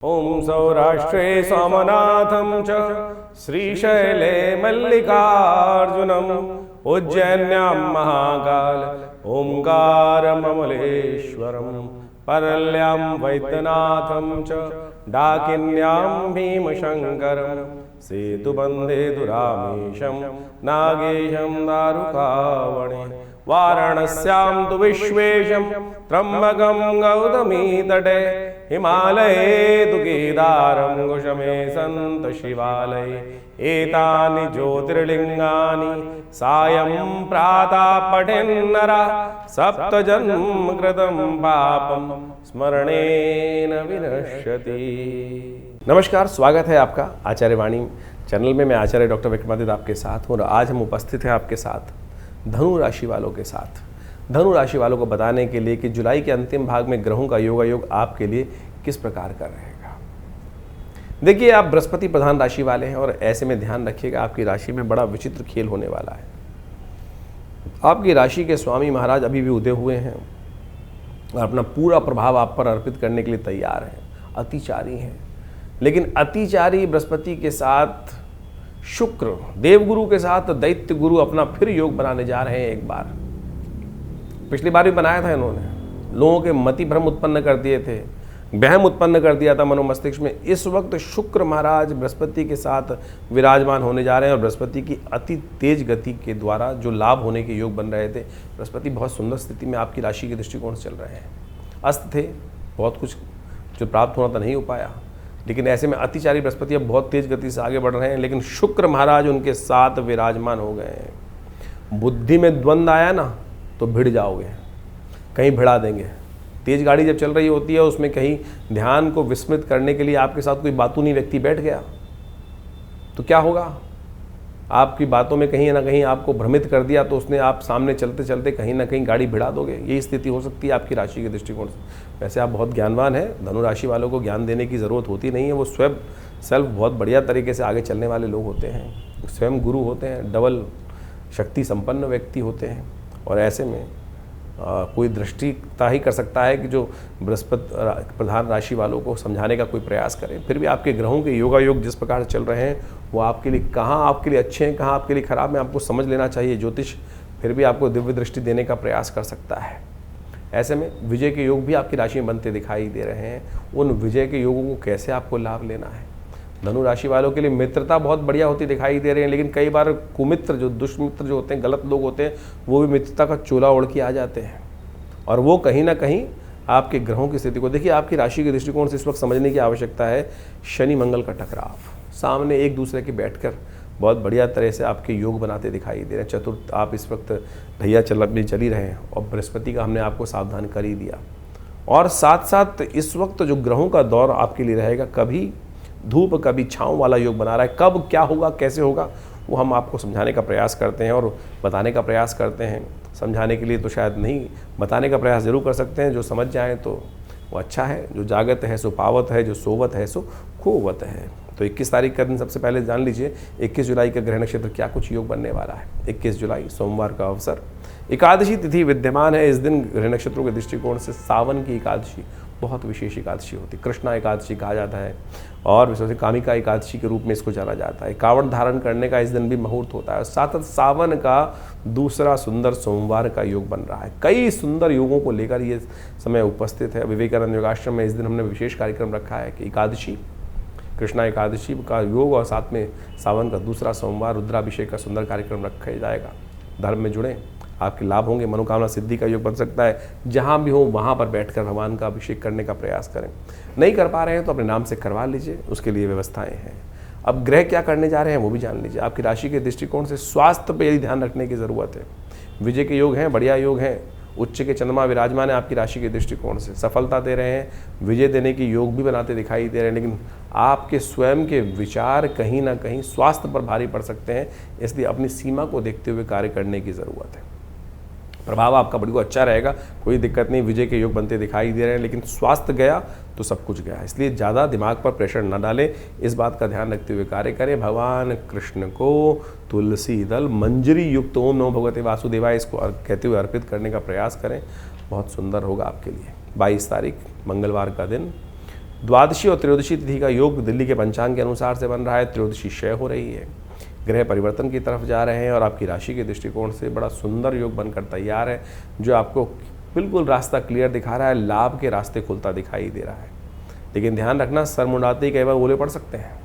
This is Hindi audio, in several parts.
ओम सौराष्ट्रे सोमनाथं च श्रीशैले मल्लिकार्जुनम् उज्जैन्यां महाकाल ओंकारममलेश्वरं परल्यां वैद्यनाथं च डाकिन्यां भीमशङ्करं सेतुबन्धे दुरामेशं नागेशं दारुकावणे वाराणस्यां तु विश्वेशं त्र्यम्बकं गौतमी तटे हिमालये तु केदारं कुशमे सन्त शिवालये एतानि ज्योतिर्लिङ्गानि सायं प्रातः पठेन्नरः सप्तजन्म कृतं पापं स्मरणेन विनश्यति। नमस्कार, स्वागत है आपका आचार्य वाणी चैनल में। मैं आचार्य डॉक्टर विक्रमादित्य आपके साथ हूँ और आज हम उपस्थित हैं आपके साथ धनु राशि वालों के साथ। धनु राशि वालों को बताने के लिए कि जुलाई के अंतिम भाग में ग्रहों का योगायोग आपके लिए किस प्रकार का रहेगा। देखिए, आप बृहस्पति प्रधान राशि वाले हैं और ऐसे में ध्यान रखिएगा, आपकी राशि में बड़ा विचित्र खेल होने वाला है। आपकी राशि के स्वामी महाराज अभी भी उदय हुए हैं और अपना पूरा प्रभाव आप पर अर्पित करने के लिए तैयार हैं, अतिचारी हैं। लेकिन अतिचारी बृहस्पति के साथ शुक्र देवगुरु के साथ दैत्य गुरु अपना फिर योग बनाने जा रहे हैं। एक बार पिछली बार भी बनाया था इन्होंने, लोगों के मति भ्रम उत्पन्न कर दिए थे, वहम उत्पन्न कर दिया था मनोमस्तिष्क में। इस वक्त शुक्र महाराज बृहस्पति के साथ विराजमान होने जा रहे हैं और बृहस्पति की अति तेज गति के द्वारा जो लाभ होने के योग बन रहे थे, बृहस्पति बहुत सुंदर स्थिति में आपकी राशि के दृष्टिकोण से चल रहे हैं। अस्त थे, बहुत कुछ जो प्राप्त होना था नहीं हो पाया, लेकिन ऐसे में अतिचारी बृहस्पति अब बहुत तेज गति से आगे बढ़ रहे हैं। लेकिन शुक्र महाराज उनके साथ विराजमान हो गए हैं। बुद्धि में द्वंद्व आया ना तो भिड़ जाओगे, कहीं भिड़ा देंगे। तेज गाड़ी जब चल रही होती है उसमें कहीं ध्यान को विस्मृत करने के लिए आपके साथ कोई बातूनी व्यक्ति बैठ गया तो क्या होगा, आपकी बातों में कहीं ना कहीं आपको भ्रमित कर दिया तो उसने आप सामने चलते चलते कहीं ना कहीं गाड़ी भिड़ा दोगे। यही स्थिति हो सकती है आपकी राशि के दृष्टिकोण से। वैसे आप बहुत ज्ञानवान हैं, धनु राशि वालों को ज्ञान देने की ज़रूरत होती नहीं है। वो स्वयं सेल्फ बहुत बढ़िया तरीके से आगे चलने वाले लोग होते हैं, स्वयं गुरु होते हैं, डबल शक्ति संपन्न व्यक्ति होते हैं। और ऐसे में कोई दृष्टिता ही कर सकता है कि जो बृहस्पति प्रधान राशि वालों को समझाने का कोई प्रयास करें। फिर भी आपके ग्रहों के योगायोग जिस प्रकार से चल रहे हैं वो आपके लिए कहाँ आपके लिए अच्छे हैं, कहाँ आपके लिए खराब है, आपको समझ लेना चाहिए। ज्योतिष फिर भी आपको दिव्य दृष्टि देने का प्रयास कर सकता है। ऐसे में विजय के योग भी आपकी राशि में बनते दिखाई दे रहे हैं। उन विजय के योगों को कैसे आपको लाभ लेना है। धनु राशि वालों के लिए मित्रता बहुत बढ़िया होती दिखाई दे रही है, लेकिन कई बार कुमित्र जो दुष्मित्र जो होते हैं, गलत लोग होते हैं, वो भी मित्रता का चोला ओढ़ के आ जाते हैं और वो कहीं ना कहीं आपके ग्रहों की स्थिति को देखिए। आपकी राशि के दृष्टिकोण से इस वक्त समझने की आवश्यकता है शनि मंगल का टकराव, सामने एक दूसरे के बैठकर बहुत बढ़िया तरह से आपके योग बनाते दिखाई दे रहे हैं। चतुर्थ आप इस वक्त ढैया चल ही रहे हैं और बृहस्पति का हमने आपको सावधान कर ही दिया। और साथ साथ इस वक्त जो ग्रहों का दौर आपके लिए रहेगा, कभी धूप कभी छाँव वाला योग बना रहा है। कब क्या होगा, कैसे होगा, वो हम आपको समझाने का प्रयास करते हैं और बताने का प्रयास करते हैं। समझाने के लिए तो शायद नहीं, बताने का प्रयास जरूर कर सकते हैं। जो समझ जाए तो वो अच्छा है। जो जागत है सो पावत है, जो सोवत है सो खोवत है। तो 21 तारीख का दिन सबसे पहले जान लीजिए 21 जुलाई का ग्रह नक्षत्र क्या कुछ योग बनने वाला है। 21 जुलाई सोमवार का अवसर, एकादशी तिथि विद्यमान है। इस दिन ग्रह नक्षत्रों के दृष्टिकोण से सावन की एकादशी बहुत विशेष एकादशी होती है, कृष्णा एकादशी कहा जाता है और विशेष कामिका एकादशी के रूप में इसको जाना जाता है। कावड़ धारण करने का इस दिन भी मुहूर्त होता है। साथ ही सावन का दूसरा सुंदर सोमवार का योग बन रहा है। कई सुंदर योगों को लेकर ये समय उपस्थित है। विवेकानंद योगाश्रम में इस दिन हमने विशेष कार्यक्रम रखा है कि एकादशी, कृष्णा एकादशी का योग और साथ में सावन का दूसरा सोमवार रुद्राभिषेक का सुंदर कार्यक्रम रखा जाएगा। धर्म में जुड़ें, आपके लाभ होंगे। मनोकामना सिद्धि का योग बन सकता है। जहाँ भी हो वहाँ पर बैठकर भगवान का अभिषेक करने का प्रयास करें। नहीं कर पा रहे हैं तो अपने नाम से करवा लीजिए, उसके लिए व्यवस्थाएं हैं। अब ग्रह क्या करने जा रहे हैं वो भी जान लीजिए। आपकी राशि के दृष्टिकोण से स्वास्थ्य पर यदि ध्यान रखने की ज़रूरत है। विजय के योग हैं, बढ़िया योग हैं। उच्च के चंद्रमा विराजमान है आपकी राशि के दृष्टिकोण से, सफलता दे रहे हैं, विजय देने की योग भी बनाते दिखाई दे रहे हैं। लेकिन आपके स्वयं के विचार कहीं ना कहीं स्वास्थ्य पर भारी पड़ सकते हैं, इसलिए अपनी सीमा को देखते हुए कार्य करने की ज़रूरत है। प्रभाव आपका बड़ी को अच्छा रहेगा, कोई दिक्कत नहीं। विजय के योग बनते दिखाई दे रहे हैं, लेकिन स्वास्थ्य गया तो सब कुछ गया। इसलिए ज़्यादा दिमाग पर प्रेशर न डालें, इस बात का ध्यान रखते हुए कार्य करें। भगवान कृष्ण को तुलसी दल मंजरी युक्त ओम नमो भगवते वासुदेवाय इसको कहते हुए अर्पित करने का प्रयास करें। बहुत सुंदर होगा आपके लिए। 22 तारीख मंगलवार का दिन द्वादशी और त्रयोदशी तिथि का योग दिल्ली के पंचांग के अनुसार से बन रहा है। त्रयोदशी क्षय हो रही है, ग्रह परिवर्तन की तरफ जा रहे हैं और आपकी राशि के दृष्टिकोण से बड़ा सुंदर योग बनकर तैयार है, जो आपको बिल्कुल रास्ता क्लियर दिखा रहा है, लाभ के रास्ते खुलता दिखाई दे रहा है। लेकिन ध्यान रखना, सर मुंडाते ही कई बार ओले पड़ सकते हैं।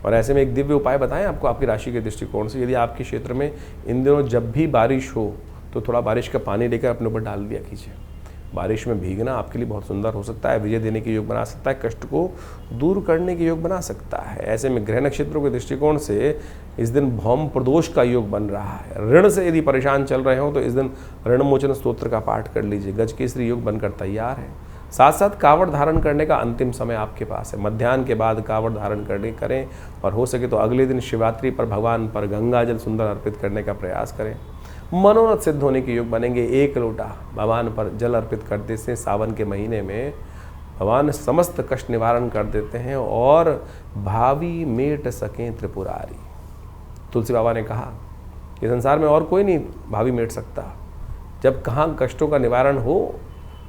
और ऐसे में एक दिव्य उपाय बताएं आपको आपकी राशि के दृष्टिकोण से। यदि आपके क्षेत्र में इन दिनों जब भी बारिश हो तो थोड़ा बारिश का पानी लेकर अपने ऊपर डाल दिया कीजिए। बारिश में भीगना आपके लिए बहुत सुंदर हो सकता है, विजय देने के योग बना सकता है, कष्ट को दूर करने के योग बना सकता है। ऐसे में ग्रह नक्षत्रों के दृष्टिकोण से इस दिन भौम प्रदोष का योग बन रहा है। ऋण से यदि परेशान चल रहे हो तो इस दिन ऋण मोचन स्तोत्र का पाठ कर लीजिए। गजकेसरी योग बनकर तैयार है। साथ साथ कावड़ धारण करने का अंतिम समय आपके पास है। मध्याह्न के बाद कावड़ धारण करें और हो सके तो अगले दिन शिवरात्रि पर भगवान पर गंगा जल सुंदर अर्पित करने का प्रयास करें। मनोरथ सिद्ध होने के योग बनेंगे। 1 लोटा भगवान पर जल अर्पित कर देते हैं। सावन के महीने में भगवान समस्त कष्ट निवारण कर देते हैं और भावी मेट सकें त्रिपुरारी। तुलसी बाबा ने कहा कि संसार में और कोई नहीं भावी मेट सकता। जब कहाँ कष्टों का निवारण हो,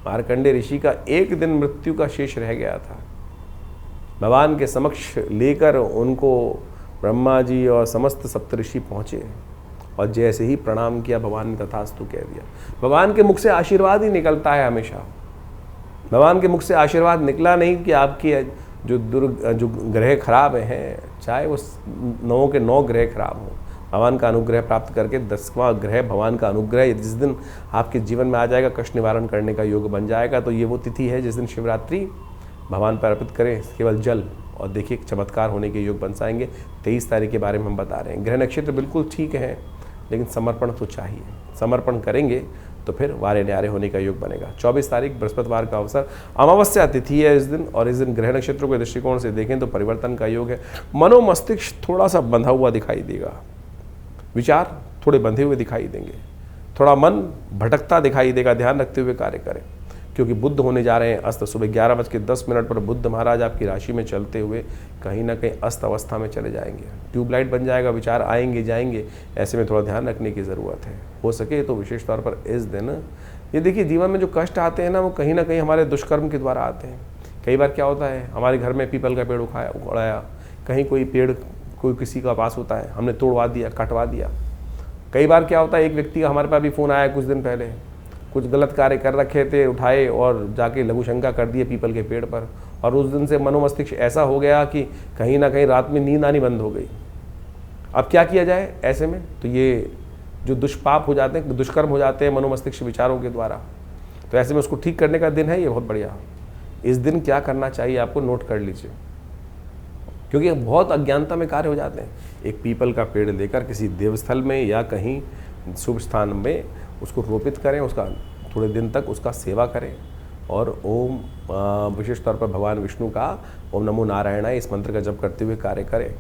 मार्कंडेय ऋषि का एक दिन मृत्यु का शेष रह गया था, भगवान के समक्ष लेकर उनको ब्रह्मा जी और समस्त सप्तऋषि पहुँचे और जैसे ही प्रणाम किया भगवान ने तथास्तु कह दिया। भगवान के मुख से आशीर्वाद ही निकलता है हमेशा। भगवान के मुख से आशीर्वाद निकला नहीं कि आपकी जो ग्रह खराब हैं, चाहे वो 9 के 9 ग्रह खराब हों, भगवान का अनुग्रह प्राप्त करके 10वां ग्रह भगवान का अनुग्रह जिस दिन आपके जीवन में आ जाएगा, कष्ट निवारण करने का योग बन जाएगा। तो ये वो तिथि है जिस दिन शिवरात्रि भगवान पर अर्पित करें केवल जल और देखिए चमत्कार होने के योग बन जाएंगे। 23 तारीख के बारे में हम बता रहे हैं। ग्रह नक्षत्र बिल्कुल ठीक है, लेकिन समर्पण तो चाहिए। समर्पण करेंगे तो फिर वारे न्यारे होने का योग बनेगा। 24 तारीख बृहस्पतिवार का अवसर, अमावस्या तिथि है इस दिन और इस दिन ग्रह नक्षत्रों के दृष्टिकोण से देखें तो परिवर्तन का योग है। मनोमस्तिष्क थोड़ा सा बंधा हुआ दिखाई देगा, विचार थोड़े बंधे हुए दिखाई देंगे, थोड़ा मन भटकता दिखाई देगा। ध्यान रखते हुए कार्य करें क्योंकि बुध होने जा रहे हैं अस्त। सुबह 11:10 पर बुध महाराज आपकी राशि में चलते हुए कहीं ना कहीं अस्त अवस्था में चले जाएंगे। ट्यूबलाइट बन जाएगा, विचार आएंगे जाएंगे। ऐसे में थोड़ा ध्यान रखने की ज़रूरत है। हो सके तो विशेष तौर पर इस दिन ये देखिए, जीवन में जो कष्ट आते हैं ना, वो कहीं ना कहीं हमारे दुष्कर्म के द्वारा आते हैं। कई बार क्या होता है, हमारे घर में पीपल का पेड़ उखाड़ा, कहीं कोई पेड़ कोई किसी का पास होता है, हमने तोड़वा दिया, कटवा दिया। कई बार क्या होता है, एक व्यक्ति का हमारे पास भी फ़ोन आया कुछ दिन पहले, कुछ गलत कार्य कर रखे थे, उठाए और जाके लघु शंका कर दिए पीपल के पेड़ पर, और उस दिन से मनोमस्तिष्क ऐसा हो गया कि कहीं ना कहीं रात में नींद आनी बंद हो गई। अब क्या किया जाए ऐसे में? तो ये जो दुष्पाप हो जाते हैं, दुष्कर्म हो जाते हैं मनोमस्तिष्क विचारों के द्वारा, तो ऐसे में उसको ठीक करने का दिन है ये, बहुत बढ़िया। इस दिन क्या करना चाहिए आपको, नोट कर लीजिए, क्योंकि बहुत अज्ञानता में कार्य हो जाते हैं। एक पीपल का पेड़ लेकर किसी देवस्थल में या कहीं शुभ स्थान में उसको रोपित करें, उसका थोड़े दिन तक उसका सेवा करें और ओम विशेष तौर पर भगवान विष्णु का ओम नमो नारायणाय इस मंत्र का जप करते हुए कार्य करें।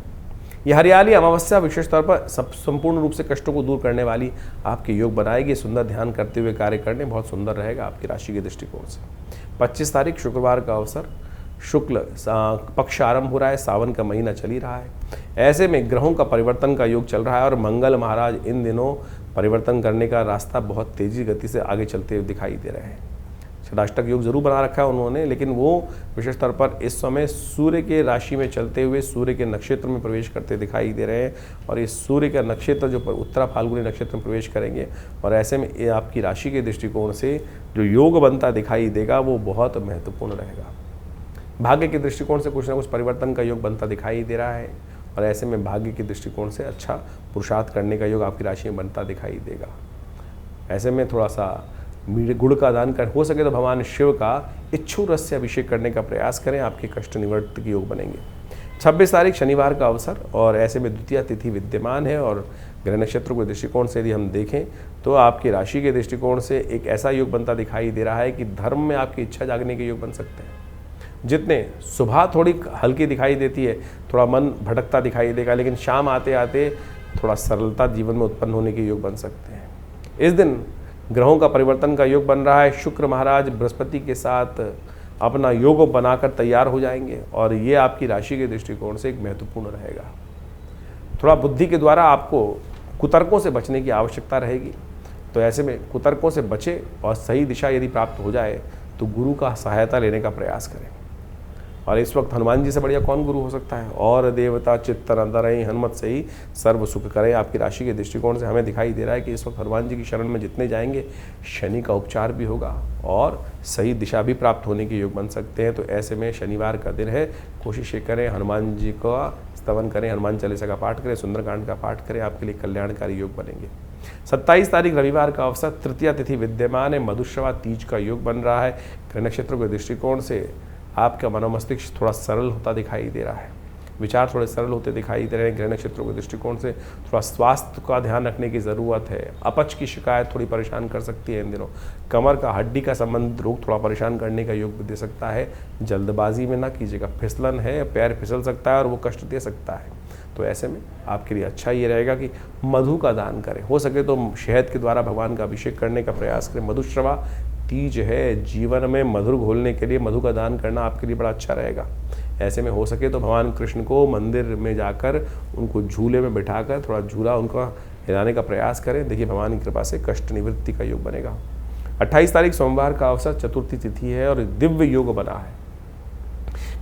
यह हरियाली अमावस्या विशेष तौर पर संपूर्ण रूप से कष्टों को दूर करने वाली आपके योग बनाएगी। सुंदर ध्यान करते हुए कार्य करने बहुत सुंदर रहेगा आपकी राशि के दृष्टिकोण से। 25 तारीख शुक्रवार का अवसर, शुक्ल पक्ष आरंभ हो रहा है, सावन का महीना चल ही रहा है। ऐसे में ग्रहों का परिवर्तन का योग चल रहा है और मंगल महाराज इन दिनों परिवर्तन करने का रास्ता बहुत तेजी गति से आगे चलते हुए दिखाई दे रहे हैं। षडाष्टक योग जरूर बना रखा है उन्होंने, लेकिन वो विशेष तौर पर इस समय सूर्य के राशि में चलते हुए सूर्य के नक्षत्र में प्रवेश करते दिखाई दे रहे हैं और इस सूर्य का नक्षत्र जो उत्तरा फाल्गुनी नक्षत्र में प्रवेश करेंगे और ऐसे में ये आपकी राशि के दृष्टिकोण से जो योग बनता दिखाई देगा वो बहुत महत्वपूर्ण रहेगा। भाग्य के दृष्टिकोण से कुछ ना कुछ परिवर्तन का योग बनता दिखाई दे रहा है और ऐसे में भाग्य के दृष्टिकोण से अच्छा पुरुषार्थ करने का योग आपकी राशि में बनता दिखाई देगा। ऐसे में थोड़ा सा गुड़ का दान कर, हो सके तो भगवान शिव का इच्छु रस से अभिषेक करने का प्रयास करें, आपके कष्ट निवृत्ति के योग बनेंगे। 26 तारीख शनिवार का अवसर और ऐसे में द्वितीय तिथि विद्यमान है और ग्रह नक्षत्रों के दृष्टिकोण से यदि हम देखें तो आपकी राशि के दृष्टिकोण से एक ऐसा योग बनता दिखाई दे रहा है कि धर्म में आपकी इच्छा जागने के योग बन सकते हैं। जितने सुबह थोड़ी हल्की दिखाई देती है, थोड़ा मन भटकता दिखाई देगा, लेकिन शाम आते आते थोड़ा सरलता जीवन में उत्पन्न होने के योग बन सकते हैं। इस दिन ग्रहों का परिवर्तन का योग बन रहा है। शुक्र महाराज बृहस्पति के साथ अपना योग बनाकर तैयार हो जाएंगे और ये आपकी राशि के दृष्टिकोण से एक महत्वपूर्ण रहेगा। थोड़ा बुद्धि के द्वारा आपको कुतर्कों से बचने की आवश्यकता रहेगी, तो ऐसे में कुतर्कों से बचे और सही दिशा यदि प्राप्त हो जाए तो गुरु का सहायता लेने का प्रयास करें। और इस वक्त हनुमान जी से बढ़िया कौन गुरु हो सकता है। और देवता चित्तन अंतरहि हनुमत से ही सर्व सुख करे। आपकी राशि के दृष्टिकोण से हमें दिखाई दे रहा है कि इस वक्त हनुमान जी की शरण में जितने जाएंगे शनि का उपचार भी होगा और सही दिशा भी प्राप्त होने के योग बन सकते हैं। तो ऐसे में शनिवार का दिन है, कोशिश करें हनुमान जी का स्तवन करें, हनुमान चालीसा का पाठ करें, सुंदरकांड का पाठ करें, आपके लिए कल्याणकारी योग बनेंगे। 27 तारीख रविवार का अवसर, तृतीया तिथि विद्यमान है, मधुश्रवा तीज का योग बन रहा है। ग्रह नक्षत्रों के दृष्टिकोण से आपका मनोमस्तिष्क थोड़ा सरल होता दिखाई दे रहा है, विचार थोड़े सरल होते दिखाई दे रहे हैं। ग्रह नक्षत्रों के दृष्टिकोण से थोड़ा स्वास्थ्य का ध्यान रखने की ज़रूरत है। अपच की शिकायत थोड़ी परेशान कर सकती है इन दिनों। कमर का हड्डी का संबंधित रोग थोड़ा परेशान करने का योग भी दे सकता है। जल्दबाजी में ना कीजिएगा, फिसलन है, पैर फिसल सकता है और वो कष्ट दे सकता है। तो ऐसे में आपके लिए अच्छा ये रहेगा कि मधु का दान करें, हो सके तो शहद के द्वारा भगवान का अभिषेक करने का प्रयास करें। मधुश्रवा तीज है, जीवन में मधुर घोलने के लिए मधु का दान करना आपके लिए बड़ा अच्छा रहेगा। ऐसे में हो सके तो भगवान कृष्ण को मंदिर में जाकर उनको झूले में बिठाकर थोड़ा झूला उनका हिलाने का प्रयास करें। देखिए भगवान की कृपा से कष्ट निवृत्ति का योग बनेगा। 28 तारीख सोमवार का अवसर, चतुर्थी तिथि है और दिव्य योग बना है।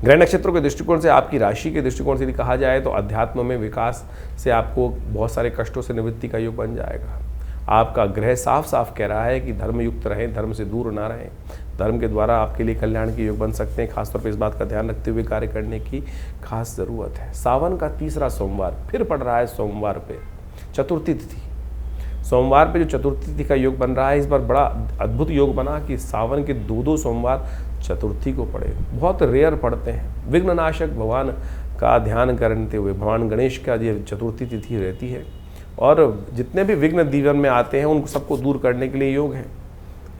ग्रह नक्षत्रों के दृष्टिकोण से आपकी राशि के दृष्टिकोण से यदि कहा जाए तो अध्यात्म में विकास से आपको बहुत सारे कष्टों से निवृत्ति का योग बन जाएगा। आपका ग्रह साफ साफ कह रहा है कि धर्म युक्त रहें, धर्म से दूर ना रहें। धर्म के द्वारा आपके लिए कल्याण के योग बन सकते हैं। खासतौर पर इस बात का ध्यान रखते हुए कार्य करने की खास ज़रूरत है। सावन का तीसरा सोमवार फिर पड़ रहा है सोमवार पे, चतुर्थी तिथि। सोमवार पे जो चतुर्थी तिथि का योग बन रहा है, इस बार बड़ा अद्भुत योग बना कि सावन के दो सोमवार चतुर्थी को पड़े। बहुत रेयर पड़ते हैं। विघ्ननाशक भगवान का ध्यान करते हुए भगवान गणेश का ये चतुर्थी तिथि रहती है और जितने भी विघ्न जीवन में आते हैं उनको सबको दूर करने के लिए योग है।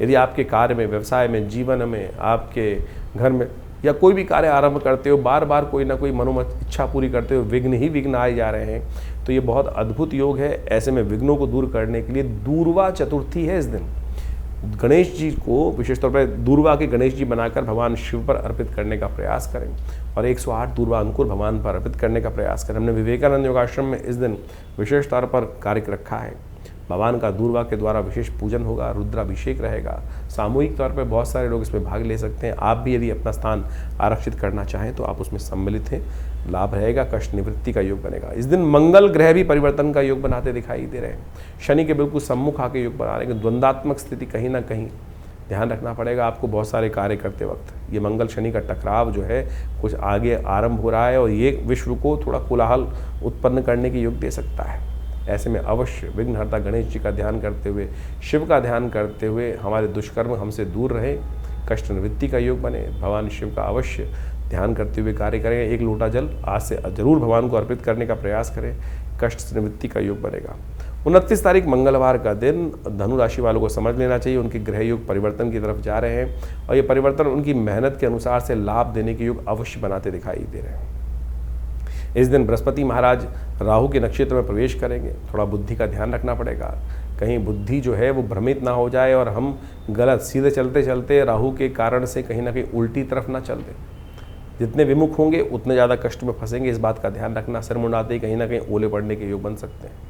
यदि आपके कार्य में, व्यवसाय में, जीवन में, आपके घर में या कोई भी कार्य आरंभ करते हो, बार बार कोई ना कोई मनोमत इच्छा पूरी करते हो विघ्न ही विघ्न आए जा रहे हैं, तो ये बहुत अद्भुत योग है। ऐसे में विघ्नों को दूर करने के लिए दूर्वा चतुर्थी है इस दिन। गणेश जी को विशेष तौर पर दूर्वा के गणेश जी बनाकर भगवान शिव पर अर्पित करने का प्रयास करें और 108 दूर्वा अंकुर भगवान पर अर्पित करने का प्रयास करें। हमने विवेकानंद योगाश्रम में इस दिन विशेष तौर पर कार्य रखा है। भगवान का दूर्वा के द्वारा विशेष पूजन होगा, रुद्राभिषेक रहेगा। सामूहिक तौर पर बहुत सारे लोग इसमें भाग ले सकते हैं। आप भी यदि अपना स्थान आरक्षित करना चाहें तो आप उसमें सम्मिलित हैं, लाभ रहेगा। कष्ट निवृत्ति का योग बनेगा। इस दिन मंगल ग्रह भी परिवर्तन का योग बनाते दिखाई दे रहे हैं। शनि के बिल्कुल सम्मुख आके योग बना रहे हैं। द्वंद्वात्मक स्थिति कहीं ना कहीं ध्यान रखना पड़ेगा आपको बहुत सारे कार्य करते वक्त। ये मंगल शनि का टकराव जो है कुछ आगे आरंभ हो रहा है और ये विश्व को थोड़ा कोलाहल उत्पन्न करने के योग दे सकता है। ऐसे में अवश्य विघ्नहर्ता गणेश जी का ध्यान करते हुए, शिव का ध्यान करते हुए हमारे दुष्कर्म हमसे दूर रहे, कष्ट निवृत्ति का योग बने। भगवान शिव का अवश्य ध्यान करते हुए कार्य करें। एक लोटा जल आज से जरूर भगवान को अर्पित करने का प्रयास करें, कष्ट निवृत्ति का योग बनेगा। 29 तारीख मंगलवार का दिन, धनु राशि वालों को समझ लेना चाहिए उनके ग्रह योग परिवर्तन की तरफ जा रहे हैं और ये परिवर्तन उनकी मेहनत के अनुसार से लाभ देने के योग अवश्य बनाते दिखाई दे रहे हैं। इस दिन बृहस्पति महाराज राहु के नक्षत्र में प्रवेश करेंगे। थोड़ा बुद्धि का ध्यान रखना पड़ेगा, कहीं बुद्धि जो है वो भ्रमित ना हो जाए और हम गलत सीधे चलते चलते राहु के कारण से कहीं ना कहीं उल्टी तरफ ना चल दें। जितने विमुख होंगे उतने ज़्यादा कष्ट में फंसेंगे, इस बात का ध्यान रखना। सिर मुंडाते ही कहीं ना कहीं ओले पड़ने के योग बन सकते हैं।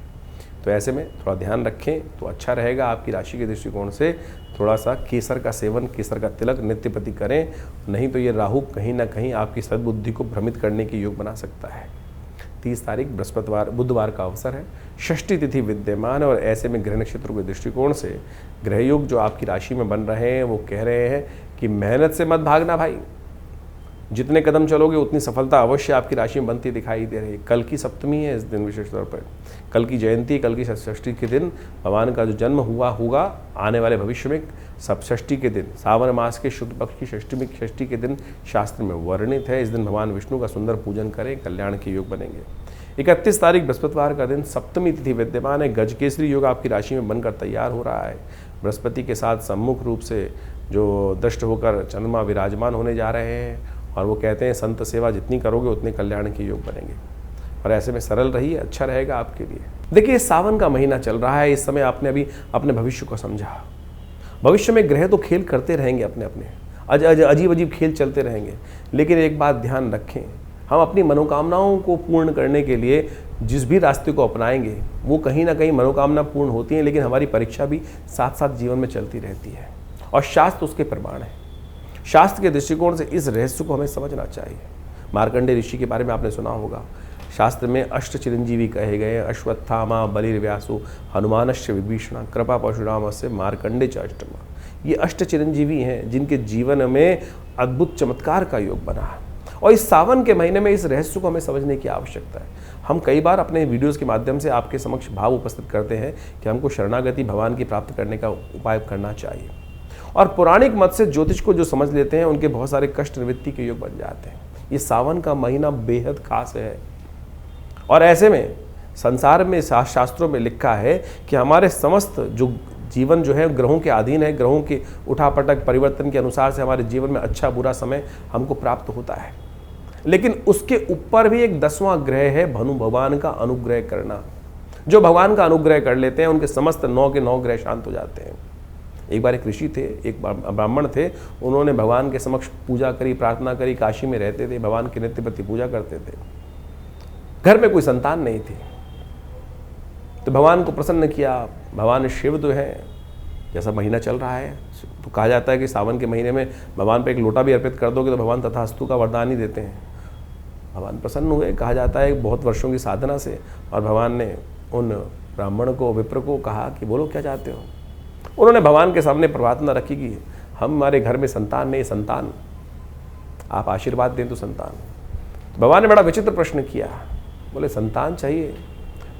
तो ऐसे में थोड़ा ध्यान रखें तो अच्छा रहेगा। आपकी राशि के दृष्टिकोण से थोड़ा सा केसर का सेवन, केसर का तिलक नित्य प्रति करें, नहीं तो ये राहु कहीं ना कहीं आपकी सद्बुद्धि को भ्रमित करने के योग बना सकता है। 30 तारीख बृहस्पतिवार बुधवार का अवसर है, षष्ठी तिथि विद्यमान है और ऐसे में ग्रह नक्षत्रों के दृष्टिकोण से ग्रह योग जो आपकी राशि में बन रहे हैं वो कह रहे हैं कि मेहनत से मत भागना भाई, जितने कदम चलोगे उतनी सफलता अवश्य आपकी राशि में बनती दिखाई दे रही है। कल की सप्तमी है इस दिन, विशेष तौर पर कल की जयंती, कल की षष्ठी के दिन भगवान का जो जन्म हुआ होगा आने वाले भविष्य में सप्तष्ठी के दिन, सावन मास के शुक्ल पक्ष की षष्ठी के दिन शास्त्र में वर्णित है। इस दिन भगवान विष्णु का सुंदर पूजन करें, कल्याण के योग बनेंगे। 31 तारीख बृहस्पतिवार का दिन, सप्तमी तिथि विद्यमान है। गजकेसरी योग आपकी राशि में बनकर तैयार हो रहा है। बृहस्पति के साथ सम्मुख रूप से जो दृष्ट होकर चंद्रमा विराजमान होने जा रहे हैं और वो कहते हैं संत सेवा जितनी करोगे उतने कल्याण के योग बनेंगे। और ऐसे में सरल रहिए, अच्छा रहेगा आपके लिए। देखिए सावन का महीना चल रहा है, इस समय आपने अभी अपने भविष्य को समझा। भविष्य में ग्रह तो खेल करते रहेंगे, अपने अपने अजीब अजीब खेल चलते रहेंगे, लेकिन एक बात ध्यान रखें, हम अपनी मनोकामनाओं को पूर्ण करने के लिए जिस भी रास्ते को अपनाएंगे वो कहीं ना कहीं मनोकामना पूर्ण होती है, लेकिन हमारी परीक्षा भी साथ साथ जीवन में चलती रहती है और शास्त्र उसके प्रमाण है। शास्त्र के दृष्टिकोण से इस रहस्य को हमें समझना चाहिए। मार्कंडेय ऋषि के बारे में आपने सुना होगा, शास्त्र में अष्ट चिरंजीवी कहे गए हैं, अश्वत्थामा बलिर्व्यासु हनुमानश्च विभीषण कृपा परशुरामस्य मार्कंडे च अष्टमा। ये अष्ट चिरंजीवी हैं जिनके जीवन में अद्भुत चमत्कार का योग बना है। और इस सावन के महीने में इस रहस्य को हमें समझने की आवश्यकता है। हम कई बार अपने वीडियोस के माध्यम से आपके समक्ष भाव उपस्थित करते हैं कि हमको शरणागति भगवान की प्राप्त करने का उपाय करना चाहिए, और पौराणिक मत से ज्योतिष को जो समझ लेते हैं उनके बहुत सारे कष्ट निवृत्ति के योग बन जाते हैं। ये सावन का महीना बेहद खास है, और ऐसे में संसार में शास्त्रों में लिखा है कि हमारे समस्त जो जीवन जो है ग्रहों के अधीन है, ग्रहों के उठापटक परिवर्तन के अनुसार से हमारे जीवन में अच्छा बुरा समय हमको प्राप्त होता है। लेकिन उसके ऊपर भी एक 10वां ग्रह है, भनु भगवान का अनुग्रह करना। जो भगवान का अनुग्रह कर लेते हैं उनके समस्त 9 के 9 ग्रह शांत हो जाते हैं। एक बार एक ऋषि थे, एक ब्राह्मण थे, उन्होंने भगवान के समक्ष पूजा करी, प्रार्थना करी, काशी में रहते थे, भगवान की नित्य प्रति पूजा करते थे। घर में कोई संतान नहीं थी, तो भगवान को प्रसन्न किया। भगवान शिव जो है, जैसा महीना चल रहा है तो कहा जाता है कि सावन के महीने में भगवान पे एक लोटा भी अर्पित कर दोगे तो भगवान तथास्तु का वरदान ही देते हैं। भगवान प्रसन्न हुए, कहा जाता है बहुत वर्षों की साधना से, और भगवान ने उन ब्राह्मण को, विप्र को कहा कि बोलो क्या चाहते हो। उन्होंने भगवान के सामने प्रार्थना रखी कि हमारे घर में संतान नहीं, संतान आप आशीर्वाद दें तो संतान। तो भगवान ने बड़ा विचित्र प्रश्न किया, बोले संतान चाहिए,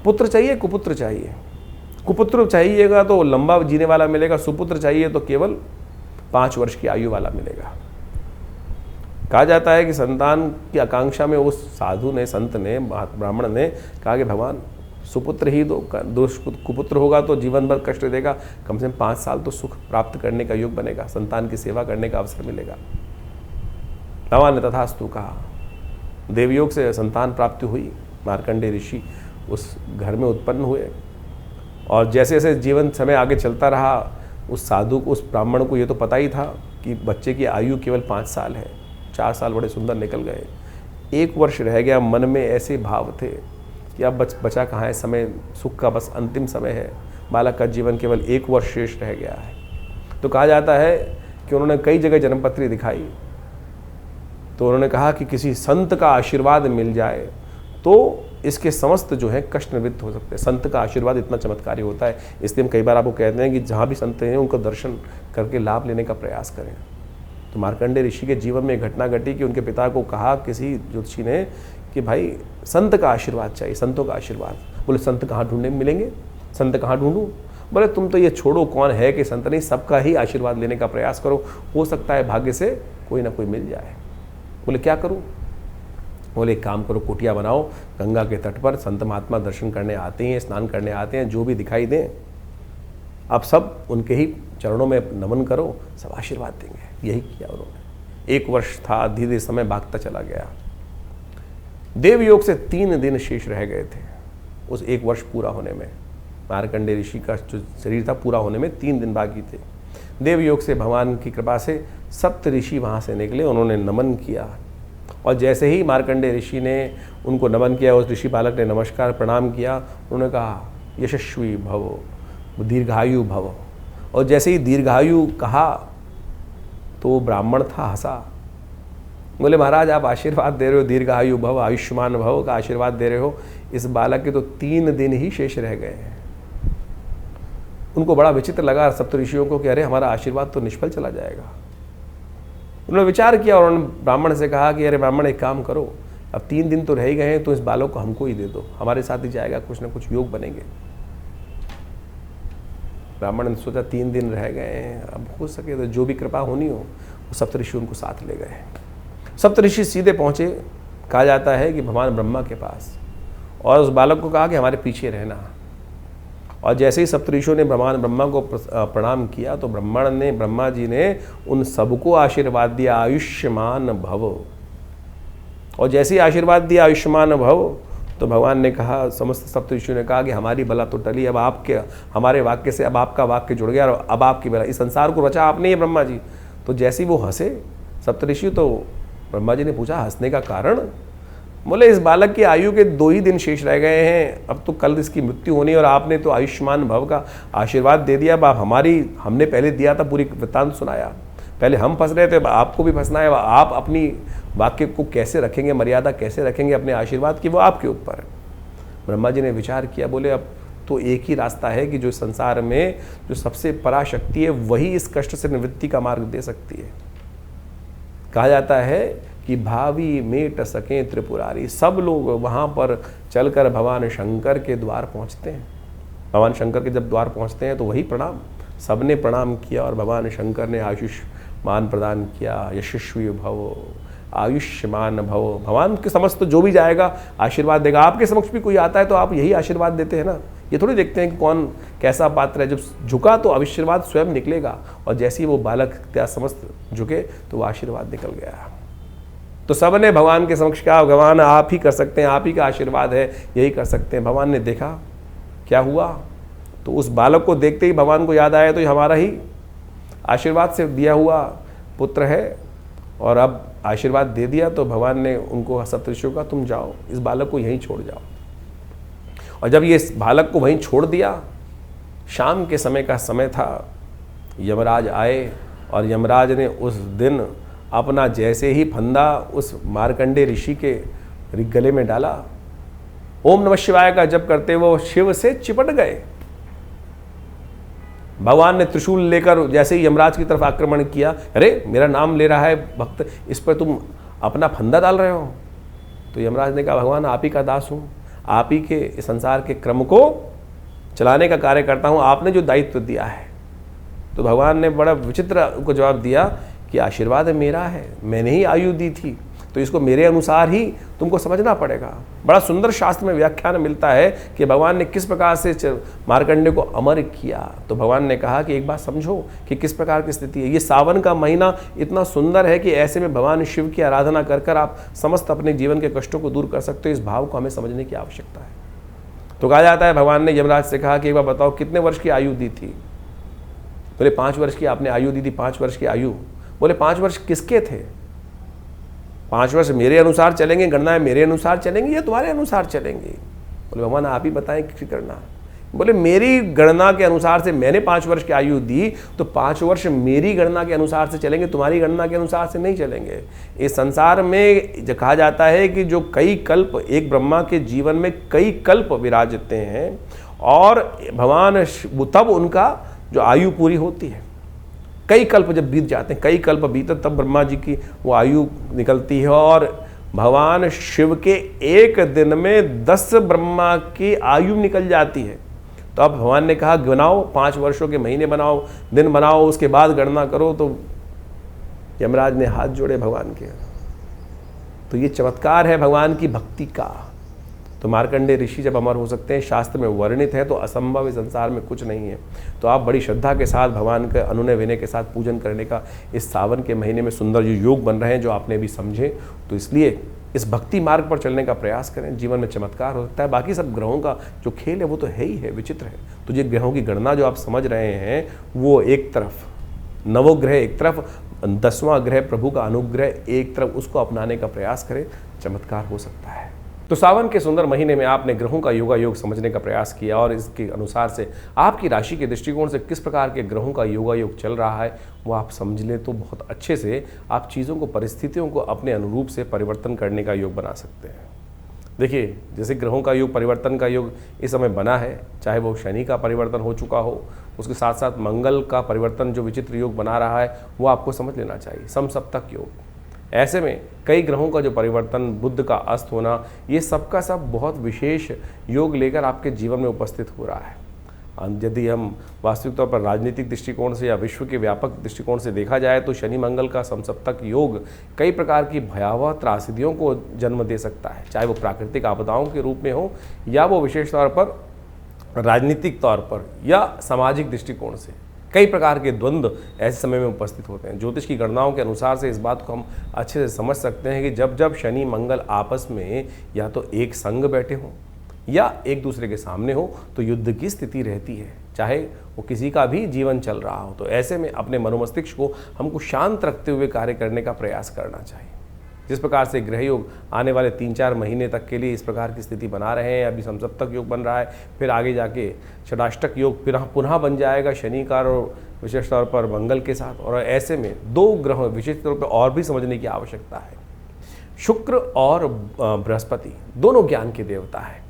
पुत्र चाहिए, कुपुत्र चाहिए। कुपुत्र चाहिएगा तो लंबा जीने वाला मिलेगा, सुपुत्र चाहिए तो केवल 5 वर्ष की आयु वाला मिलेगा। कहा जाता है कि संतान की आकांक्षा में उस साधु ने, संत ने, ब्राह्मण ने कहा कि भगवान सुपुत्र ही दो, कुपुत्र होगा तो जीवन भर कष्ट देगा, कम से कम 5 साल तो सुख प्राप्त करने का योग बनेगा, संतान की सेवा करने का अवसर मिलेगा। भगवान ने तथास्तु कहा। देवयोग से संतान प्राप्ति हुई, मार्कंडेय ऋषि उस घर में उत्पन्न हुए, और जैसे जैसे जीवन समय आगे चलता रहा, उस साधु को, उस ब्राह्मण को ये तो पता ही था कि बच्चे की आयु केवल 5 साल है। 4 साल बड़े सुंदर निकल गए, 1 वर्ष रह गया। मन में ऐसे भाव थे कि अब बचा कहाँ है, समय सुख का बस अंतिम समय है, बालक का जीवन केवल 1 वर्ष शेष रह गया है। तो कहा जाता है कि उन्होंने कई जगह जन्मपत्री दिखाई, तो उन्होंने कहा कि किसी संत का आशीर्वाद मिल जाए तो इसके समस्त जो है कष्ट निवृत्त हो सकते हैं। संत का आशीर्वाद इतना चमत्कारी होता है, इसलिए हम कई बार आपको कहते हैं कि जहाँ भी संत हैं उनको दर्शन करके लाभ लेने का प्रयास करें। तो मार्कंडेय ऋषि के जीवन में एक घटना घटी कि उनके पिता को कहा किसी ज्योतिषी ने कि भाई संत का आशीर्वाद चाहिए, संतों का आशीर्वाद। बोले संत कहाँ ढूंढने मिलेंगे, संत कहाँ ढूंढूं। बोले तुम तो ये छोड़ो कौन है कि संत नहीं, सबका ही आशीर्वाद लेने का प्रयास करो, हो सकता है भाग्य से कोई ना कोई मिल जाए। बोले क्या करूं। बोले एक काम करो, कुटिया बनाओ, गंगा के तट पर संत महात्मा दर्शन करने आते हैं, स्नान करने आते हैं, जो भी दिखाई दें आप सब उनके ही चरणों में नमन करो, सब आशीर्वाद देंगे। यही किया उन्होंने। 1 वर्ष था, धीरे धीरे समय भागता चला गया। देवयोग से 3 दिन शेष रह गए थे उस 1 वर्ष पूरा होने में। मार्कंडेय ऋषि का जो शरीर था पूरा होने में 3 दिन बाकी थे। देवयोग से भगवान की कृपा से 7 ऋषि वहाँ से निकले, उन्होंने नमन किया, और जैसे ही मार्कंडेय ऋषि ने उनको नमन किया, उस ऋषि बालक ने नमस्कार प्रणाम किया, उन्होंने कहा यशस्वी भव, दीर्घायु भव। और जैसे ही दीर्घायु कहा तो वो ब्राह्मण था, हंसा। बोले महाराज आप आशीर्वाद दे रहे हो, दीर्घायु भव, आयुष्मान भव का आशीर्वाद दे रहे हो, इस बालक के तो 3 दिन ही शेष रह गए हैं। उनको बड़ा विचित्र लगा सप्तऋषियों को कि अरे हमारा आशीर्वाद तो निष्फल चला जाएगा। उन्होंने विचार किया और उन्होंने ब्राह्मण से कहा कि अरे ब्राह्मण एक काम करो, अब 3 दिन तो रह ही गए हैं तो इस बालक को हमको ही दे दो, हमारे साथ ही जाएगा, कुछ ना कुछ योग बनेंगे। ब्राह्मण ने सोचा 3 दिन रह गए हैं, अब हो सके तो जो भी कृपा होनी हो, वो सप्तऋषि उनको साथ ले गए। सप्तऋषि सीधे पहुँचे, कहा जाता है कि भगवान ब्रह्मा के पास, और उस बालक को कहा कि हमारे पीछे रहना। और जैसे ही सप्तऋषियों ने भगवान ब्रह्मा को प्रणाम किया तो ब्रह्मा जी ने उन सबको आशीर्वाद दिया आयुष्मान भव। और जैसे ही आशीर्वाद दिया आयुष्मान भव तो भगवान ने कहा, समस्त सप्तऋषियों ने कहा कि हमारी बला तो टली, अब आपके हमारे वाक्य से अब आपका वाक्य जुड़ गया और अब आपकी बला, इस संसार को रचा आपने ही ब्रह्मा जी। तो जैसे ही वो हंसे सप्तऋषि, तो ब्रह्मा जी ने पूछा हंसने का कारण। बोले इस बालक की आयु के 2 ही दिन शेष रह गए हैं, अब तो कल इसकी मृत्यु होनी, और आपने तो आयुष्मान भव का आशीर्वाद दे दिया। अब आप हमने पहले दिया था, पूरी वृत्तांत सुनाया। पहले हम फंस रहे थे, आपको भी फंसना है। आप अपनी वाक्य को कैसे रखेंगे, मर्यादा कैसे रखेंगे अपने आशीर्वाद की, वो आपके ऊपर है। ब्रह्मा जी ने विचार किया, बोले अब तो एक ही रास्ता है कि जो संसार में जो सबसे पराशक्ति है वही इस कष्ट से निवृत्ति का मार्ग दे सकती है। कहा जाता है कि भावी मेट सकें त्रिपुरारी, सब लोग वहाँ पर चलकर भगवान शंकर के द्वार पहुँचते हैं। भगवान शंकर के जब द्वार पहुँचते हैं तो वही प्रणाम, सबने प्रणाम किया और भगवान शंकर ने आयुष्मान प्रदान किया। यशस्वी भव, आयुष्मान भव। भगवान के समक्ष तो जो भी जाएगा आशीर्वाद देगा। आपके समक्ष भी कोई आता है तो आप यही आशीर्वाद देते हैं ना, ये थोड़ी देखते हैं कि कौन कैसा पात्र है। जब झुका तो आशीर्वाद स्वयं निकलेगा, और जैसे ही वो बालक त्या समस्त झुके तो वो आशीर्वाद निकल गया। तो सब ने भगवान के समक्ष कहा, भगवान आप ही कर सकते हैं, आप ही का आशीर्वाद है, यही कर सकते हैं। भगवान ने देखा क्या हुआ, तो उस बालक को देखते ही भगवान को याद आया तो ये हमारा ही आशीर्वाद से दिया हुआ पुत्र है, और अब आशीर्वाद दे दिया। तो भगवान ने उनको सप्तऋषियों का, तुम जाओ, इस बालक को यहीं छोड़ जाओ। और जब ये इस बालक को वहीं छोड़ दिया, शाम के समय का समय था, यमराज आए और यमराज ने उस दिन अपना जैसे ही फंदा उस मार्कंडे ऋषि के गले में डाला, ओम नमः शिवाय का जप करते वो शिव से चिपट गए। भगवान ने त्रिशूल लेकर जैसे ही यमराज की तरफ आक्रमण किया, अरे मेरा नाम ले रहा है भक्त, इस पर तुम अपना फंदा डाल रहे हो। तो यमराज ने कहा, भगवान आप ही का दास हूँ, आप ही के संसार के क्रम को चलाने का कार्य करता हूँ, आपने जो दायित्व दिया है। तो भगवान ने बड़ा विचित्र उनको जवाब दिया कि आशीर्वाद मेरा है, मैंने ही आयु दी थी, तो इसको मेरे अनुसार ही तुमको समझना पड़ेगा। बड़ा सुंदर शास्त्र में व्याख्यान मिलता है कि भगवान ने किस प्रकार से मार्कंडे को अमर किया। तो भगवान ने कहा कि एक बात समझो कि किस प्रकार की स्थिति है। ये सावन का महीना इतना सुंदर है कि ऐसे में भगवान शिव की आराधना कर कर आप समस्त अपने जीवन के कष्टों को दूर कर सकते हो। इस भाव को हमें समझने की आवश्यकता है। तो कहा जाता है भगवान ने यमराज से कहा कि एक बार बताओ कितने वर्ष की आयु दी थी। बोले 5 वर्ष की आपने आयु दी थी। 5 वर्ष की आयु, बोले 5 वर्ष किसके थे? 5 वर्ष मेरे अनुसार चलेंगे, गणनाएं मेरे अनुसार चलेंगी या तुम्हारे अनुसार चलेंगी? बोले भगवान आप ही बताएं किसकी गणना। बोले मेरी गणना के अनुसार से मैंने 5 वर्ष की आयु दी, तो 5 वर्ष मेरी गणना के अनुसार से चलेंगे, तुम्हारी गणना के अनुसार से नहीं चलेंगे। इस संसार में कहा जाता है कि जो कई कल्प, एक ब्रह्मा के जीवन में कई कल्प विराजते हैं, और भगवान तब उनका जो आयु पूरी होती है। कई कल्प जब बीत जाते हैं, कई कल्प बीते, तब ब्रह्मा जी की वो आयु निकलती है। और भगवान शिव के एक दिन में 10 ब्रह्मा की आयु निकल जाती है। तो अब भगवान ने कहा गिनाओ, 5 वर्षों के महीने बनाओ, दिन बनाओ, उसके बाद गणना करो। तो यमराज ने हाथ जोड़े भगवान के। तो ये चमत्कार है भगवान की भक्ति का। तो मार्कंडे ऋषि जब अमर हो सकते हैं, शास्त्र में वर्णित है, तो असंभव इस संसार में कुछ नहीं है। तो आप बड़ी श्रद्धा के साथ भगवान के अनुनय विनय के साथ पूजन करने का इस सावन के महीने में सुंदर जो योग बन रहे हैं, जो आपने भी समझे, तो इसलिए इस भक्ति मार्ग पर चलने का प्रयास करें। जीवन में चमत्कार हो सकता है। बाकी सब ग्रहों का जो खेल है वो तो है ही है, विचित्र है। तो ये ग्रहों की गणना जो आप समझ रहे हैं, वो एक तरफ नवोग्रह, एक तरफ 10वां ग्रह प्रभु का अनुग्रह, एक तरफ उसको अपनाने का प्रयास करें, चमत्कार हो सकता है। तो सावन के सुंदर महीने में आपने ग्रहों का योगायोग समझने का प्रयास किया, और इसके अनुसार से आपकी राशि के दृष्टिकोण से किस प्रकार के ग्रहों का योगायोग चल रहा है वो आप समझ लें, तो बहुत अच्छे से आप चीज़ों को, परिस्थितियों को अपने अनुरूप से परिवर्तन करने का योग बना सकते हैं। देखिए, जैसे ग्रहों का योग, परिवर्तन का योग इस समय बना है, चाहे वो शनि का परिवर्तन हो चुका हो, उसके साथ साथ मंगल का परिवर्तन जो विचित्र योग बना रहा है वो आपको समझ लेना चाहिए, समसप्तक योग। ऐसे में कई ग्रहों का जो परिवर्तन, बुध का अस्त होना, ये सबका सब बहुत विशेष योग लेकर आपके जीवन में उपस्थित हो रहा है। यदि हम वास्तविक तौर पर राजनीतिक दृष्टिकोण से या विश्व के व्यापक दृष्टिकोण से देखा जाए, तो शनि मंगल का समसप्तक योग कई प्रकार की भयावह त्रासदियों को जन्म दे सकता है, चाहे वो प्राकृतिक आपदाओं के रूप में हो, या वो विशेष तौर पर राजनीतिक तौर पर या सामाजिक दृष्टिकोण से। कई प्रकार के द्वंद्व ऐसे समय में उपस्थित होते हैं। ज्योतिष की गणनाओं के अनुसार से इस बात को हम अच्छे से समझ सकते हैं कि जब जब शनि मंगल आपस में या तो एक संग बैठे हों या एक दूसरे के सामने हो, तो युद्ध की स्थिति रहती है, चाहे वो किसी का भी जीवन चल रहा हो। तो ऐसे में अपने मनोमस्तिष्क को हमको शांत रखते हुए कार्य करने का प्रयास करना चाहिए। जिस प्रकार से ग्रह योग आने वाले 3-4 महीने तक के लिए इस प्रकार की स्थिति बना रहे हैं, अभी समसप्तक योग बन रहा है, फिर आगे जाके षडाष्टक योग पुनः बन जाएगा शनि का और विशेष तौर पर मंगल के साथ। और ऐसे में 2 ग्रह विशेष तौर पर और भी समझने की आवश्यकता है। शुक्र और बृहस्पति दोनों ज्ञान के देवता हैं,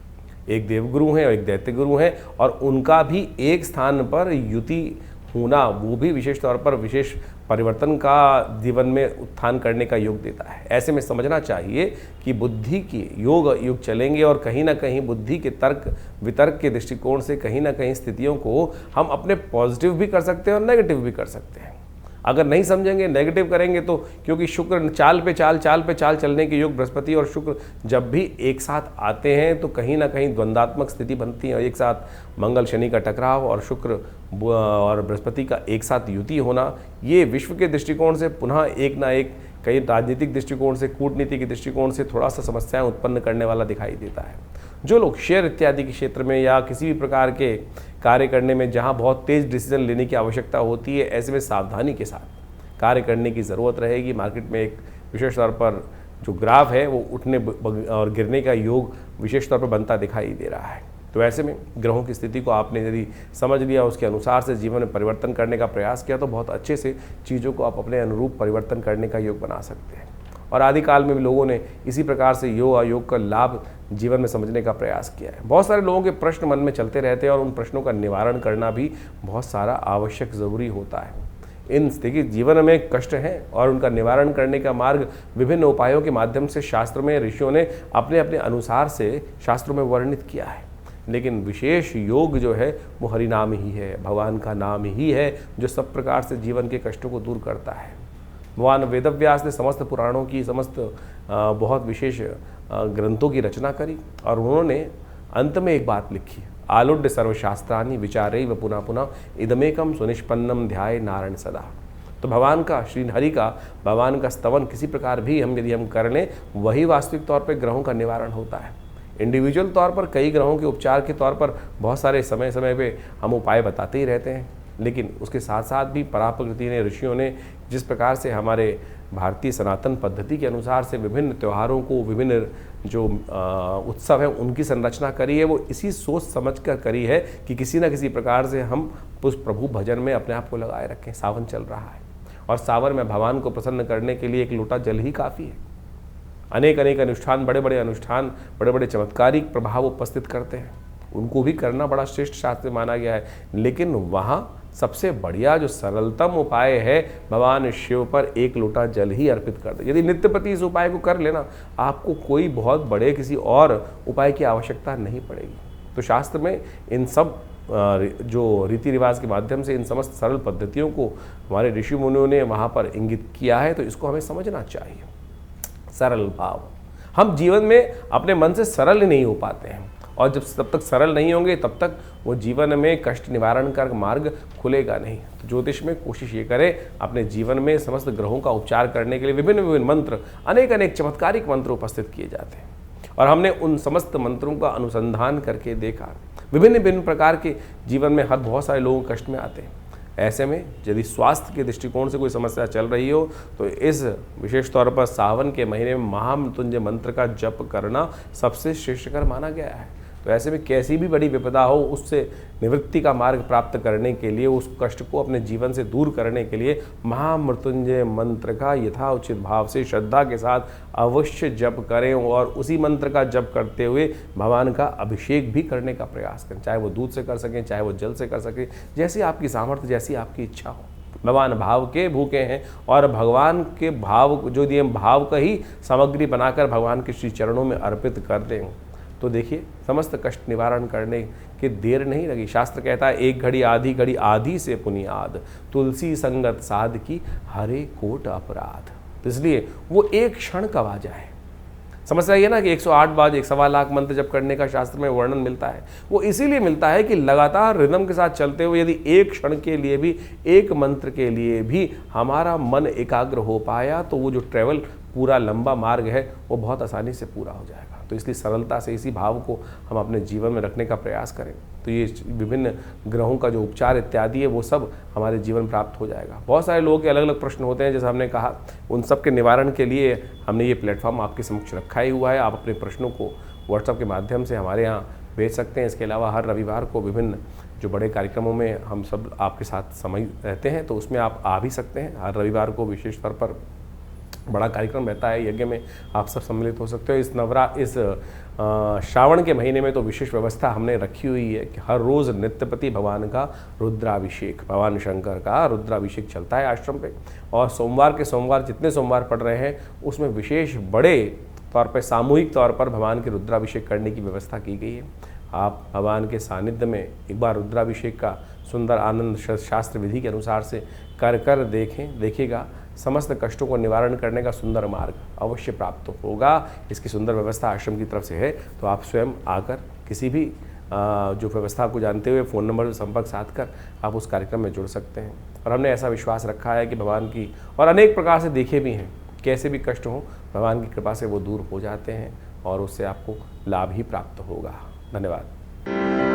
एक देवगुरु हैं और एक दैत्य गुरु हैं, और उनका भी एक स्थान पर युति होना वो भी विशेष तौर पर विशेष परिवर्तन का जीवन में उत्थान करने का योग देता है। ऐसे में समझना चाहिए कि बुद्धि की युग चलेंगे और कहीं ना कहीं बुद्धि के तर्क वितर्क के दृष्टिकोण से कहीं ना कहीं स्थितियों को हम अपने पॉजिटिव भी कर सकते हैं और नेगेटिव भी कर सकते हैं। अगर नहीं समझेंगे, नेगेटिव करेंगे तो, क्योंकि शुक्र चाल पे चाल चलने के योग बृहस्पति और शुक्र जब भी एक साथ आते हैं तो कहीं ना कहीं द्वंद्वात्मक स्थिति बनती है। एक साथ मंगल शनि का टकराव और शुक्र और बृहस्पति का एक साथ युति होना, ये विश्व के दृष्टिकोण से पुनः एक ना एक कई राजनीतिक दृष्टिकोण से, कूटनीति के दृष्टिकोण से थोड़ा सा समस्याएं उत्पन्न करने वाला दिखाई देता है। जो लोग शेयर इत्यादि के क्षेत्र में या किसी भी प्रकार के कार्य करने में जहां बहुत तेज डिसीजन लेने की आवश्यकता होती है, ऐसे में सावधानी के साथ कार्य करने की ज़रूरत रहेगी। मार्केट में एक विशेष तौर पर जो ग्राफ है वो उठने और गिरने का योग विशेष तौर पर बनता दिखाई दे रहा है। तो ऐसे में ग्रहों की स्थिति को आपने यदि समझ लिया, उसके अनुसार से जीवन में परिवर्तन करने का प्रयास किया, तो बहुत अच्छे से चीज़ों को आप अपने अनुरूप परिवर्तन करने का योग बना सकते हैं। और आदिकाल में भी लोगों ने इसी प्रकार से योग अयोग का लाभ जीवन में समझने का प्रयास किया है। बहुत सारे लोगों के प्रश्न मन में चलते रहते हैं और उन प्रश्नों का निवारण करना भी बहुत सारा आवश्यक ज़रूरी होता है। देखिए, जीवन में कष्ट हैं और उनका निवारण करने का मार्ग विभिन्न उपायों के माध्यम से शास्त्र में ऋषियों ने अपने अपने अनुसार से शास्त्रों में वर्णित किया है। लेकिन विशेष योग जो है वो हरिनाम ही है, भगवान का नाम ही है, जो सब प्रकार से जीवन के कष्टों को दूर करता है। भगवान वेदव्यास ने समस्त पुराणों की समस्त बहुत विशेष ग्रंथों की रचना करी और उन्होंने अंत में एक बात लिखी, आलुड्य सर्वशास्त्रानि विचारैव पुनः पुनः इदमेकम सुनिष्पन्नम ध्याये नारायण सदा। तो भगवान का, श्री हरि का, भगवान का स्तवन किसी प्रकार भी यदि हम कर लें, वही वास्तविक तौर पर ग्रहों का निवारण होता है। इंडिविजुअल तौर पर कई ग्रहों के उपचार के तौर पर बहुत सारे समय समय पे हम उपाय बताते ही रहते हैं, लेकिन उसके साथ साथ भी पराप्रकृति ने, ऋषियों ने जिस प्रकार से हमारे भारतीय सनातन पद्धति के अनुसार से विभिन्न त्योहारों को, विभिन्न जो उत्सव हैं उनकी संरचना करी है, वो इसी सोच समझ कर करी है कि किसी न किसी प्रकार से हम उस प्रभु भजन में अपने आप को लगाए रखें। सावन चल रहा है और सावन में भगवान को प्रसन्न करने के लिए एक लोटा जल ही काफ़ी है। अनेक अनुष्ठान, बड़े बड़े चमत्कारिक प्रभाव उपस्थित करते हैं, उनको भी करना बड़ा श्रेष्ठ शास्त्र माना गया है। लेकिन वहाँ सबसे बढ़िया जो सरलतम उपाय है, भगवान शिव पर एक लोटा जल ही अर्पित कर दे। यदि नित्य प्रति इस उपाय को कर लेना, आपको कोई बहुत बड़े किसी और उपाय की आवश्यकता नहीं पड़ेगी। तो शास्त्र में इन सब जो रीति रिवाज के माध्यम से इन समस्त सरल पद्धतियों को हमारे ऋषि मुनियों ने वहाँ पर इंगित किया है, तो इसको हमें समझना चाहिए। सरल भाव, हम जीवन में अपने मन से सरल ही नहीं हो पाते हैं, और जब तक सरल नहीं होंगे तब तक वो जीवन में कष्ट निवारण का मार्ग खुलेगा नहीं। तो ज्योतिष में कोशिश ये करें अपने जीवन में समस्त ग्रहों का उपचार करने के लिए विभिन्न मंत्र, अनेक चमत्कारिक मंत्र उपस्थित किए जाते हैं, और हमने उन समस्त मंत्रों का अनुसंधान करके देखा। विभिन्न प्रकार के जीवन में बहुत सारे लोग कष्ट में आते हैं। ऐसे में यदि स्वास्थ्य के दृष्टिकोण से कोई समस्या चल रही हो, तो इस विशेष तौर पर सावन के महीने में महामृत्युंजय मंत्र का जप करना सबसे श्रेष्ठकर माना गया है। तो ऐसे में कैसी भी बड़ी विपदा हो, उससे निवृत्ति का मार्ग प्राप्त करने के लिए, उस कष्ट को अपने जीवन से दूर करने के लिए महामृत्युंजय मंत्र का यथाउचित भाव से श्रद्धा के साथ अवश्य जप करें, और उसी मंत्र का जप करते हुए भगवान का अभिषेक भी करने का प्रयास करें। चाहे वो दूध से कर सकें, चाहे वो जल से कर सकें, जैसी आपकी सामर्थ्य, जैसी आपकी इच्छा हो। भगवान भाव के भूखे हैं, और भगवान के भाव जो दिए भाव का ही सामग्री बनाकर भगवान के श्री चरणों में अर्पित कर दें, तो देखिए समस्त कष्ट निवारण करने की देर नहीं लगी। शास्त्र कहता है, एक घड़ी आधी घड़ी आधी से पुनियाद, तुलसी संगत साध की हरे कोट अपराध। तो इसलिए वो एक क्षण कब आ जाए। समस्या ये ना कि 108 बार 1.25 लाख मंत्र जप करने का शास्त्र में वर्णन मिलता है, वो इसीलिए मिलता है कि लगातार रिदम के साथ चलते हुए यदि एक क्षण के लिए भी, एक मंत्र के लिए भी हमारा मन एकाग्र हो पाया, तो वो जो ट्रैवल पूरा लंबा मार्ग है वो बहुत आसानी से पूरा हो जाएगा। तो इसलिए सरलता से इसी भाव को हम अपने जीवन में रखने का प्रयास करें तो ये विभिन्न ग्रहों का जो उपचार इत्यादि है वो सब हमारे जीवन प्राप्त हो जाएगा। बहुत सारे लोगों के अलग अलग प्रश्न होते हैं, जैसा हमने कहा, उन सब के निवारण के लिए हमने ये प्लेटफॉर्म आपके समक्ष रखा ही हुआ है। आप अपने प्रश्नों को व्हाट्सएप के माध्यम से हमारे यहाँ भेज सकते हैं। इसके अलावा हर रविवार को विभिन्न जो बड़े कार्यक्रमों में हम सब आपके साथ समय रहते हैं तो उसमें आप आ भी सकते हैं। हर रविवार को विशेष तौर पर बड़ा कार्यक्रम रहता है, यज्ञ में आप सब सम्मिलित हो सकते हो। इस श्रावण के महीने में तो विशेष व्यवस्था हमने रखी हुई है कि हर रोज़ नित्यपति भगवान का रुद्राभिषेक, भगवान शंकर का रुद्राभिषेक चलता है आश्रम पे। और सोमवार के सोमवार जितने सोमवार पड़ रहे हैं उसमें विशेष बड़े तौर पर सामूहिक तौर पर भगवान के रुद्राभिषेक करने की व्यवस्था की गई है। आप भगवान के सानिध्य में एक बार रुद्राभिषेक का सुंदर आनंद शास्त्र विधि के अनुसार से कर देखिएगा, समस्त कष्टों को निवारण करने का सुंदर मार्ग अवश्य प्राप्त होगा। इसकी सुंदर व्यवस्था आश्रम की तरफ से है, तो आप स्वयं आकर किसी भी जो व्यवस्था को जानते हुए फ़ोन नंबर से संपर्क साध कर आप उस कार्यक्रम में जुड़ सकते हैं। और हमने ऐसा विश्वास रखा है कि भगवान की, और अनेक प्रकार से देखे भी हैं, कैसे भी कष्ट हों भगवान की कृपा से वो दूर हो जाते हैं और उससे आपको लाभ ही प्राप्त होगा। धन्यवाद।